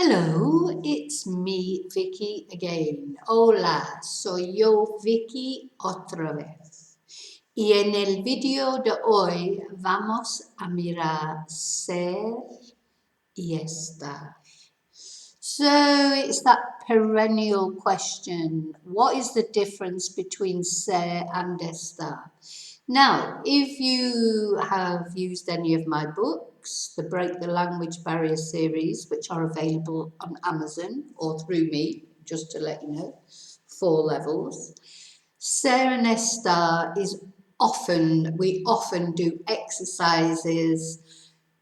Hello, it's me, Vicky, again. Hola, soy yo, Vicky, otra vez. Y en el video de hoy vamos a mirar ser y estar. So it's that perennial question. What is the difference between ser and estar? Now, if you have used any of my books, the Break the Language Barrier series, which are available on Amazon or through me, just to let you know, 4 levels, ser and estar is we often do exercises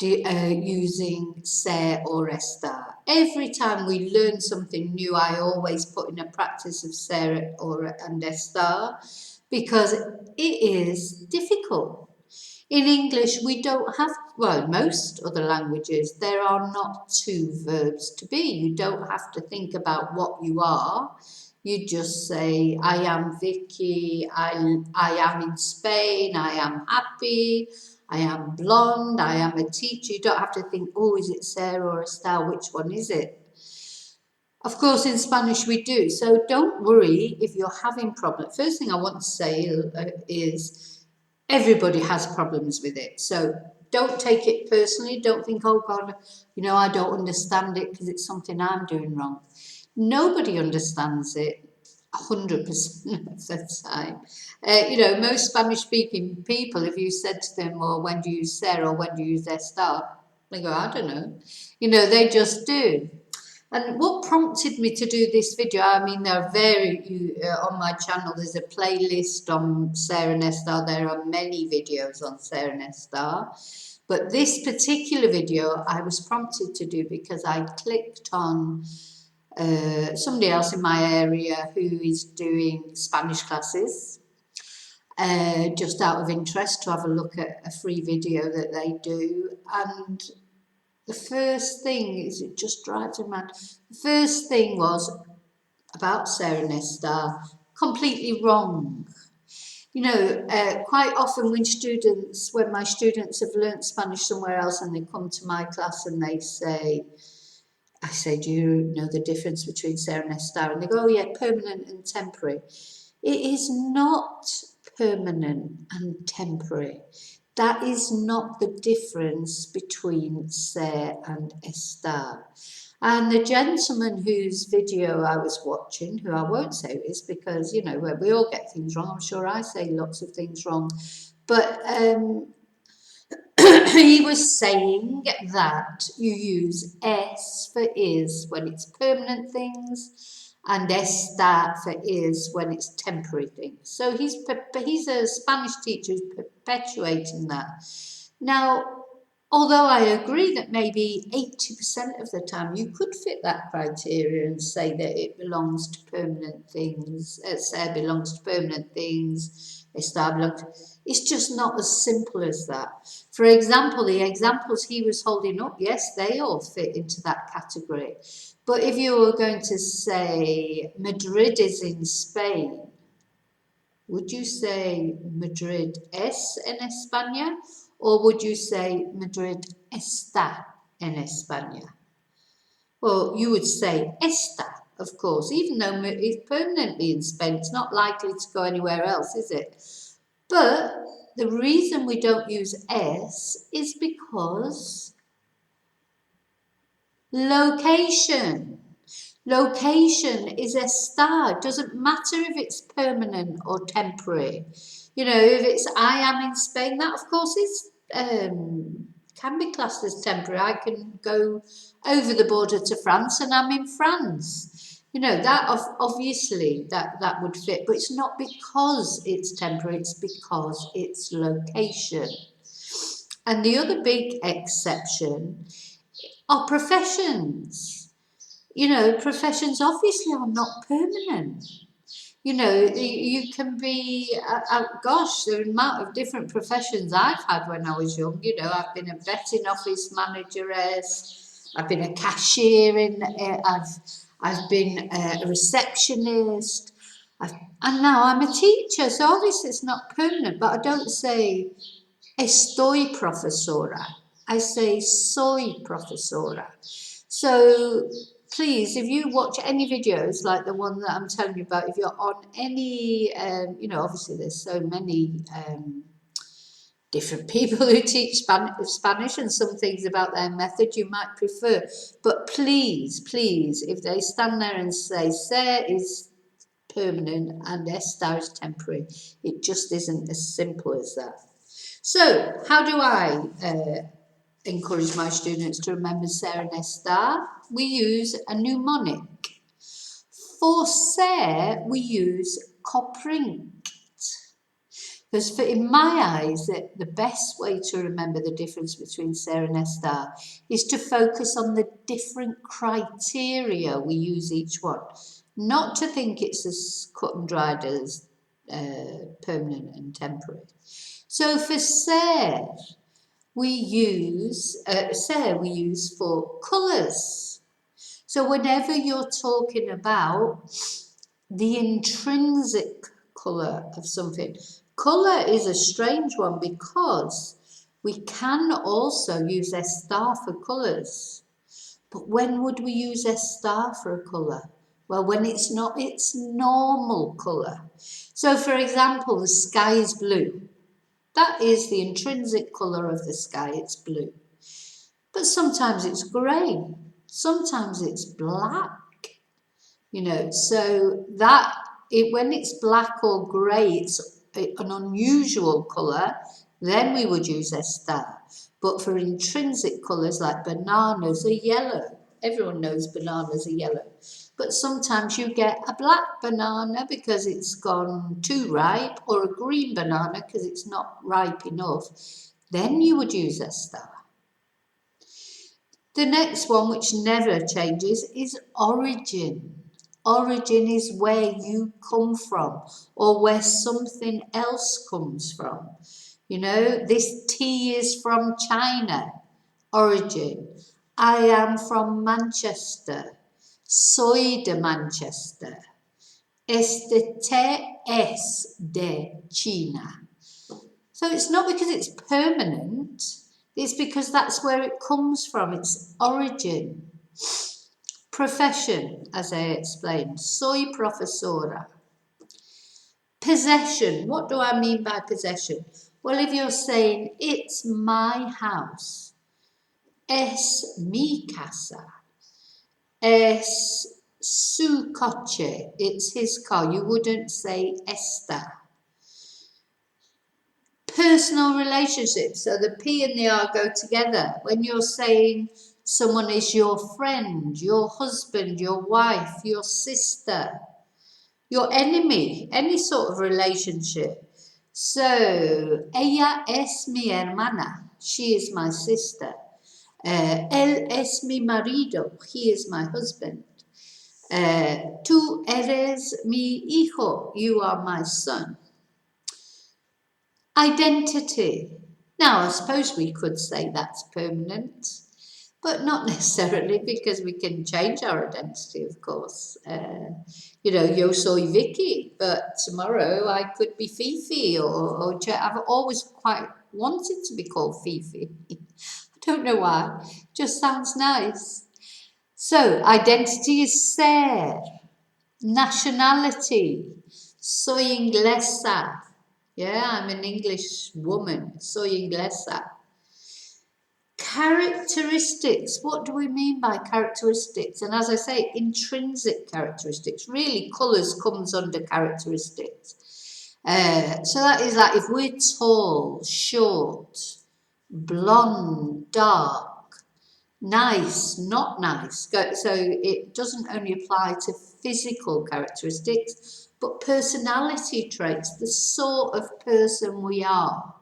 using ser or estar. Every time we learn something new, I always put in a practice of ser and estar because it is difficult. In English, we don't have, well, most other languages, there are not 2 verbs to be. You don't have to think about what you are. You just say, I am Vicky, I am in Spain, I am happy, I am blonde, I am a teacher. You don't have to think, oh, is it Sarah or Estelle? Which one is it? Of course, in Spanish we do. So don't worry if you're having problems. First thing I want to say is everybody has problems with it. So don't take it personally. Don't think, oh God, I don't understand it because it's something I'm doing wrong. Nobody understands it 100% of the time. Most Spanish-speaking people, if you said to them, well, when do you use ser or when do you use estar? They go, I don't know. They just do. And what prompted me to do this video, I mean, there are on my channel, there's a playlist on ser and estar. There are many videos on ser and estar. But this particular video I was prompted to do because I clicked on somebody else in my area who is doing Spanish classes, just out of interest to have a look at a free video that they do. And the first thing is, it just drives me mad. The first thing was about ser and estar, completely wrong. Quite often when my students have learnt Spanish somewhere else and they come to my class and I say, do you know the difference between ser and estar? And they go, oh yeah, permanent and temporary. It is not permanent and temporary. That is not the difference between ser and estar. And the gentleman whose video I was watching, who I won't say is because, where we all get things wrong. I'm sure I say lots of things wrong. But he was saying that you use es for is when it's permanent things and estar for is when it's temporary things. So he's a Spanish teacher who's perpetuating that. Now, although I agree that maybe 80% of the time you could fit that criteria and say that it belongs to permanent things, ser belongs to permanent things, estar belongs to, it's just not as simple as that. For example, the examples he was holding up, yes, they all fit into that category. But if you were going to say Madrid is in Spain, would you say Madrid es en España? Or would you say Madrid está en España? Well, you would say está, of course, even though it's permanently in Spain, it's not likely to go anywhere else, is it? But the reason we don't use es is because location. Location is estar. It doesn't matter if it's permanent or temporary. If it's I am in Spain, that of course is can be classed as temporary. I can go over the border to France and I'm in France. That obviously that would fit, but it's not because it's temporary, it's because it's location. And the other big exception are professions. Professions obviously are not permanent. You can be, gosh, the amount of different professions I've had when I was young. I've been a vetting office manageress, I've been a cashier I've been a receptionist, and now I'm a teacher. So obviously it's not permanent, but I don't say estoy profesora. I say soy profesora. So please, if you watch any videos like the one that I'm telling you about, if you're on any, obviously there's so many different people who teach Spanish, and some things about their method you might prefer. But please, please, if they stand there and say, ser is permanent and estar is temporary, it just isn't as simple as that. So, how do I encourage my students to remember ser and estar? We use a mnemonic. For ser, we use coprinct. Because in my eyes, the best way to remember the difference between ser and estar is to focus on the different criteria we use each one. Not to think it's as cut and dried as permanent and temporary. So for ser, we use for colours. So whenever you're talking about the intrinsic colour of something, colour is a strange one because we can also use estar for colours. But when would we use estar for a colour? Well, when it's not its normal colour. So for example, the sky is blue. That is the intrinsic colour of the sky, it's blue. But sometimes it's grey, sometimes it's black. So that when it's black or grey, it's an unusual colour, then we would use estar. But for intrinsic colours like bananas are yellow, everyone knows bananas are yellow. But sometimes you get a black banana because it's gone too ripe, or a green banana because it's not ripe enough. Then you would use estar. The next one, which never changes, is origin. Origin is where you come from or where something else comes from. This tea is from China. Origin. I am from Manchester. Soy de Manchester. Este té es de China. So it's not because it's permanent, it's because that's where it comes from, its origin. Profession, as I explained, soy profesora. Possession, what do I mean by possession? Well, if you're saying, it's my house, es mi casa, es su coche, it's his car, you wouldn't say esta. Personal relationships, so the P and the R go together. When you're saying someone is your friend, your husband, your wife, your sister, your enemy, any sort of relationship. So, ella es mi hermana, she is my sister. Él es mi marido, he is my husband. Tú eres mi hijo, you are my son. Identity. Now, I suppose we could say that's permanent, but not necessarily, because we can change our identity, of course. Yo soy Vicky, but tomorrow I could be Fifi, or I've always quite wanted to be called Fifi. I don't know why, just sounds nice. So, identity is ser. Nationality, soy inglesa. Yeah, I'm an English woman, soy inglesa. Characteristics, what do we mean by characteristics? And as I say, intrinsic characteristics. Really, colours comes under characteristics. So that is like if we're tall, short, blonde, dark, nice, not nice. So it doesn't only apply to physical characteristics, but personality traits, the sort of person we are.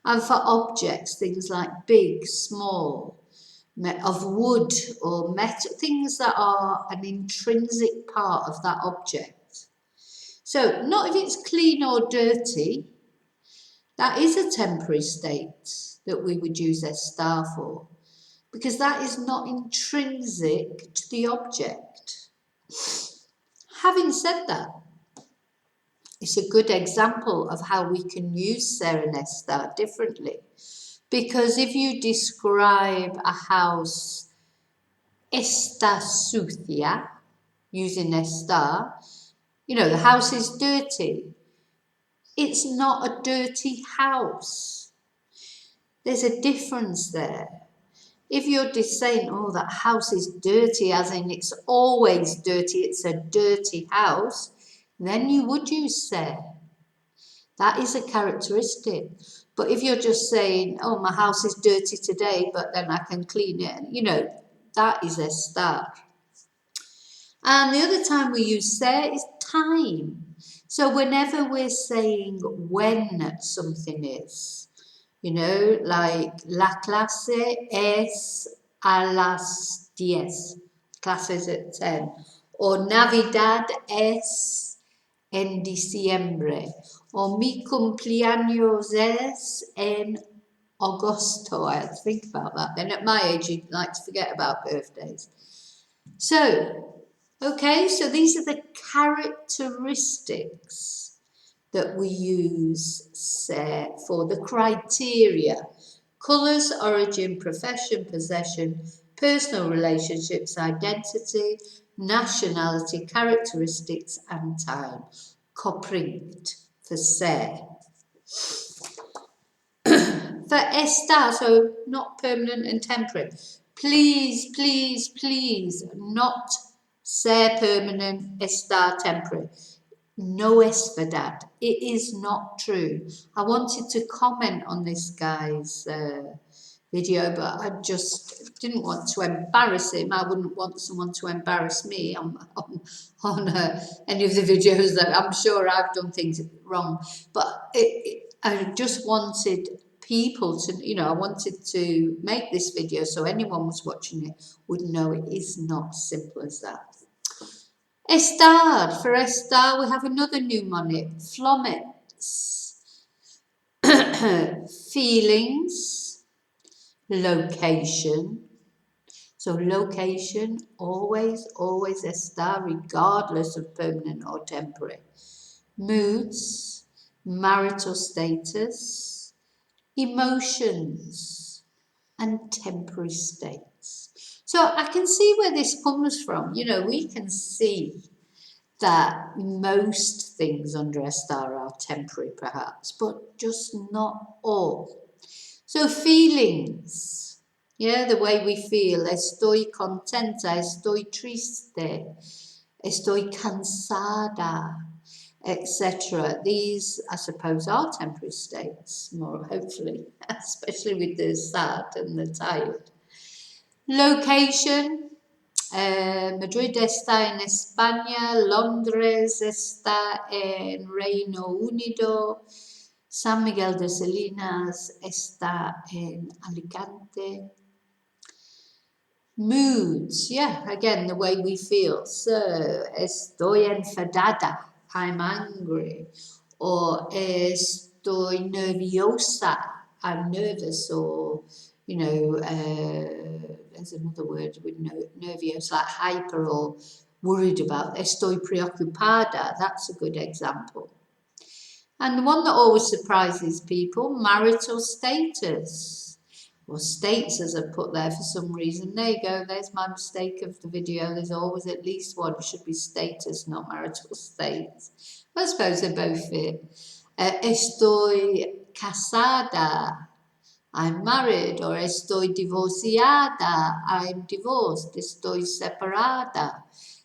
And for objects, things like big, small, of wood or metal, things that are an intrinsic part of that object. So not if it's clean or dirty, that is a temporary state that we would use estar for, because that is not intrinsic to the object. Having said that, it's a good example of how we can use ser and estar differently. Because if you describe a house está sucia, using estar. You know, the house is dirty. It's not a dirty house. There's a difference there. If you're just saying, oh, that house is dirty, as in it's always dirty, it's a dirty house, then you would use se. That is a characteristic. But if you're just saying, oh, my house is dirty today, but then I can clean it, you know, that is estar. And the other time we use se is time. So whenever we're saying when something is, you know, like la clase es a las 10. Clase is at 10. Or Navidad es en diciembre. Or mi cumpleaños es en agosto. I had to think about that. Then at my age, you'd like to forget about birthdays. So, okay, so these are the characteristics that we use for the criteria. Colours, origin, profession, possession, personal relationships, identity, nationality, characteristics and time. Kopringt for ser. For estar, so not permanent and temporary. Please, please, please, not ser permanent, estar temporary. No es verdad. It is not true. I wanted to comment on this guy's video, but I just didn't want to embarrass him. I wouldn't want someone to embarrass me on any of the videos that I'm sure I've done things wrong. But I just wanted people to, you know, I wanted to make this video so anyone was watching it would know it is not simple as that. Estar. For estar, we have another mnemonic. Flomets. Feelings. Location. So location, always, always estar, regardless of permanent or temporary. Moods. Marital status. Emotions. And temporary states. So I can see where this comes from. You know, we can see that most things under estar are temporary perhaps, but just not all. So feelings, yeah, the way we feel. Estoy contenta, estoy triste, estoy cansada, etc. These, I suppose, are temporary states, more hopefully, especially with the sad and the tired. Location. Madrid está en España, Londres está en Reino Unido, San Miguel de Salinas está en Alicante. Moods, yeah, again, the way we feel. So, estoy enfadada, I'm angry. Or estoy nerviosa, I'm nervous. Or, you know, there's another word with nervios, like hyper or worried about. Estoy preocupada, that's a good example. And the one that always surprises people, marital status. Or states, as I put there for some reason. There you go, there's my mistake of the video. There's always at least one. It should be status, not marital states. I suppose they both fit. Estoy casada, I'm married. Or estoy divorciada, I'm divorced. Estoy separada,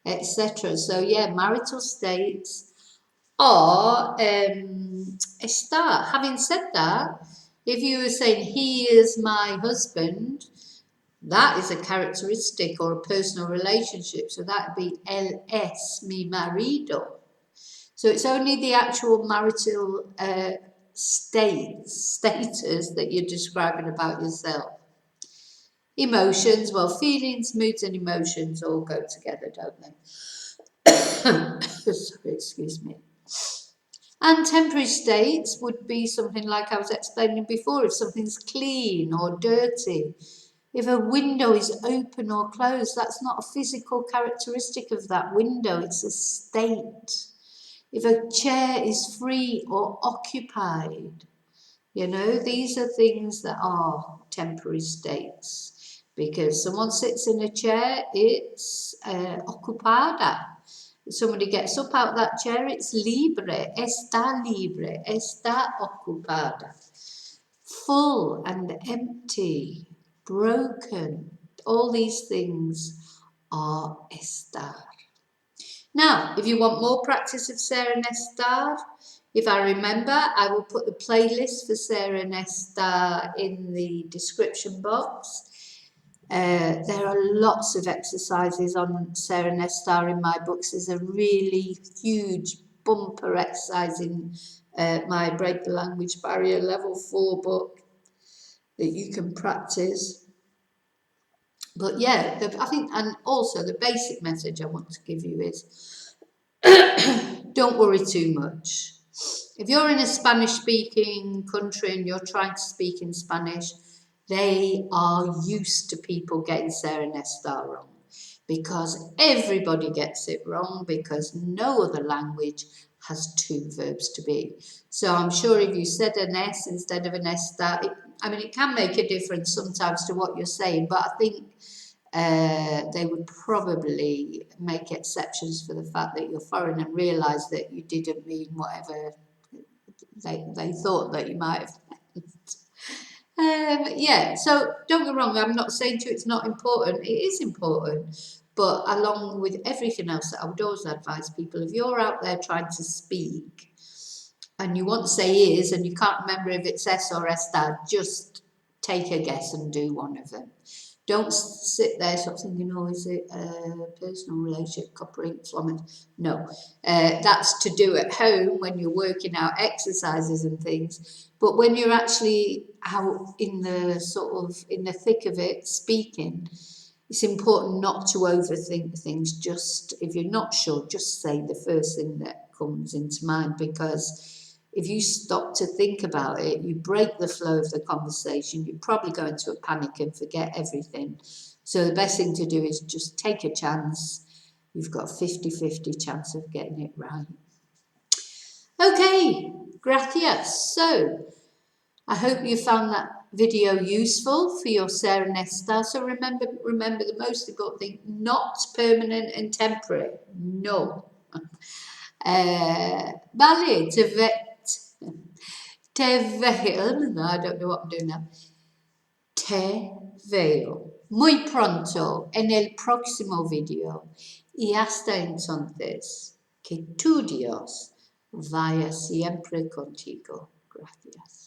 etc. So yeah, marital states. Or estar. Having said that, if you were saying he is my husband, that is a characteristic or a personal relationship. So that would be él es mi marido. So it's only the actual marital status that you're describing about yourself. Emotions, well, feelings, moods and emotions all go together, don't they? Sorry, excuse me. And temporary states would be something like I was explaining before, if something's clean or dirty. If a window is open or closed, that's not a physical characteristic of that window, it's a state. If a chair is free or occupied, you know, these are things that are temporary states. Because someone sits in a chair, it's ocupada. If somebody gets up out of that chair, it's libre, está ocupada. Full and empty, broken, all these things are estar. Now, if you want more practice of ser and estar, if I remember, I will put the playlist for ser and estar in the description box. There are lots of exercises on ser and estar in my books. There's a really huge bumper exercise in my Break the Language Barrier Level 4 book that you can practice. But yeah, I think, and also the basic message I want to give you is don't worry too much. If you're in a Spanish speaking country and you're trying to speak in Spanish, they are used to people getting ser and estar wrong, because everybody gets it wrong, because no other language has two verbs to be. So I'm sure if you said an S instead of an estar, it can make a difference sometimes to what you're saying, but I think they would probably make exceptions for the fact that you're foreign and realise that you didn't mean whatever they thought that you might have meant. Yeah, so don't get me wrong, I'm not saying to you it's not important, it is important, but along with everything else that I would always advise people, if you're out there trying to speak and you want to say is and you can't remember if it's S or estar, just take a guess and do one of them. Don't sit there sort of thinking, oh, is it a personal relationship, copper ink, plumbing? No, that's to do at home when you're working out exercises and things. But when you're actually out in the thick of it, speaking, it's important not to overthink things. Just if you're not sure, just say the first thing that comes into mind, because if you stop to think about it, you break the flow of the conversation, you probably go into a panic and forget everything. So the best thing to do is just take a chance. You've got a 50-50 chance of getting it right. Okay, gracias. So I hope you found that video useful for your ser and estar. So remember the most important thing, not permanent and temporary. No. Vale, te veo. No, I don't know what I'm doing now. Te veo muy pronto en el próximo video. Y hasta entonces, que tu Dios vaya siempre contigo. Gracias.